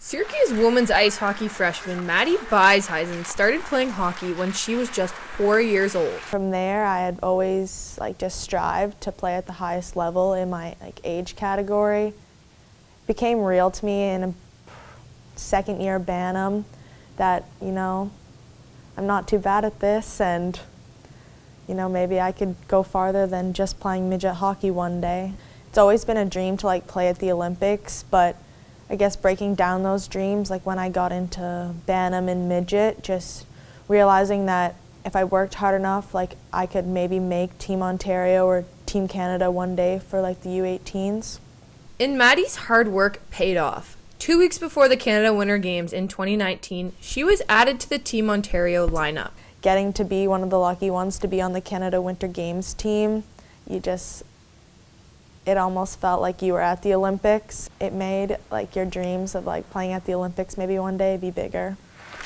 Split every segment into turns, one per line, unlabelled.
Syracuse women's ice hockey freshman Madi Beishuizen started playing hockey when she was just 4 years old.
From there, I had always just strived to play at the highest level in my age category. It became real to me in a second year Bantam that, I'm not too bad at this, and maybe I could go farther than just playing midget hockey one day. It's always been a dream to play at the Olympics, but I guess breaking down those dreams, when I got into Bantam and midget, just realizing that if I worked hard enough, I could maybe make Team Ontario or Team Canada one day for the U18s.
And Madi's hard work paid off. 2 weeks before the Canada Winter Games in 2019, she was added to the Team Ontario lineup.
Getting to be one of the lucky ones to be on the Canada Winter Games team, it almost felt like you were at the Olympics. It made your dreams of playing at the Olympics maybe one day be bigger.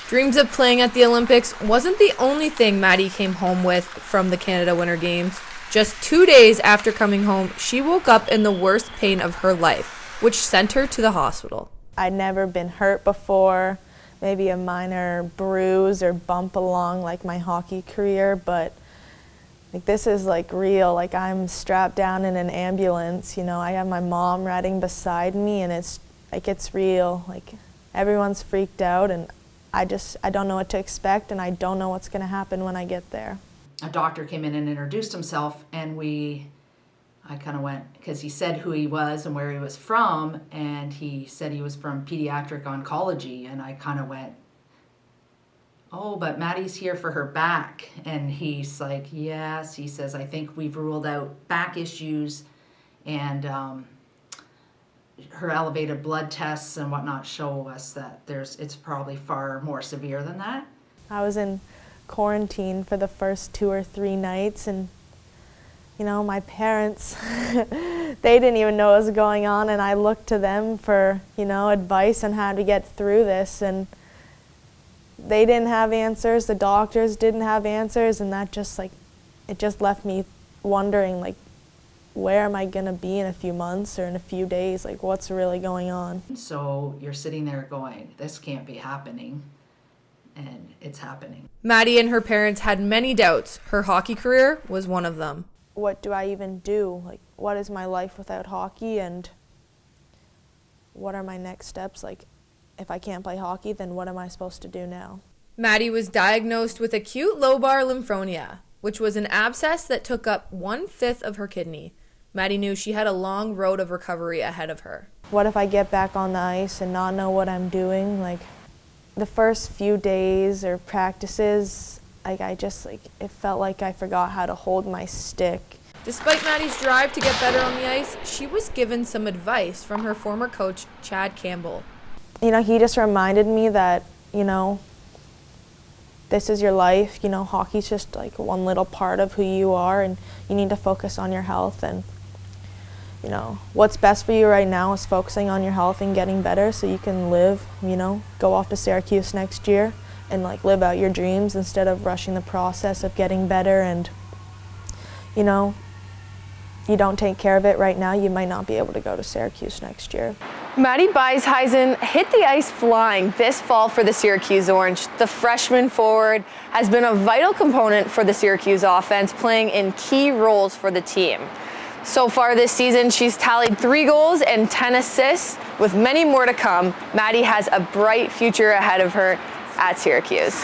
Dreams of playing at the Olympics wasn't the only thing Madi came home with from the Canada Winter Games. Just 2 days after coming home, she woke up in the worst pain of her life, which sent her to the hospital.
I'd never been hurt before, maybe a minor bruise or bump along my my career, but this is real. I'm strapped down in an ambulance. I have my mom riding beside me, and it's real. Everyone's freaked out, and I don't know what to expect, and I don't know what's going to happen when I get there.
A doctor came in and introduced himself, and I kind of went, because he said who he was and where he was from, and he said he was from pediatric oncology, and I kind of went, oh, but Madi's here for her back. And he's like, yes. He says, I think we've ruled out back issues, and her elevated blood tests and whatnot show us that it's probably far more severe than that.
I was in quarantine for the first 2 or 3 nights, and my parents, they didn't even know what was going on, and I looked to them for, advice on how to get through this, and they didn't have answers, the doctors didn't have answers, and that it just left me wondering, where am I going to be in a few months or in a few days? What's really going on?
So you're sitting there going, this can't be happening, and it's happening.
Madi and her parents had many doubts. Her hockey career was one of them.
What do I even do? What is my life without hockey, and what are my next steps? If I can't play hockey, then what am I supposed to do now?
Madi was diagnosed with acute lobar lymphonia, which was an abscess that took up 1/5 of her kidney. Madi knew she had a long road of recovery ahead of her.
What if I get back on the ice and not know what I'm doing? The first few days or practices, it felt like I forgot how to hold my stick.
Despite Madi's drive to get better on the ice, she was given some advice from her former coach, Chad Campbell.
He just reminded me that, this is your life. Hockey's just one little part of who you are, and you need to focus on your health. And, what's best for you right now is focusing on your health and getting better so you can live, go off to Syracuse next year and live out your dreams instead of rushing the process of getting better. And, you don't take care of it right now, you might not be able to go to Syracuse next year.
Madi Beishuizen hit the ice flying this fall for the Syracuse Orange. The freshman forward has been a vital component for the Syracuse offense, playing in key roles for the team. So far this season, she's tallied 3 goals and 10 assists. With many more to come, Madi has a bright future ahead of her at Syracuse.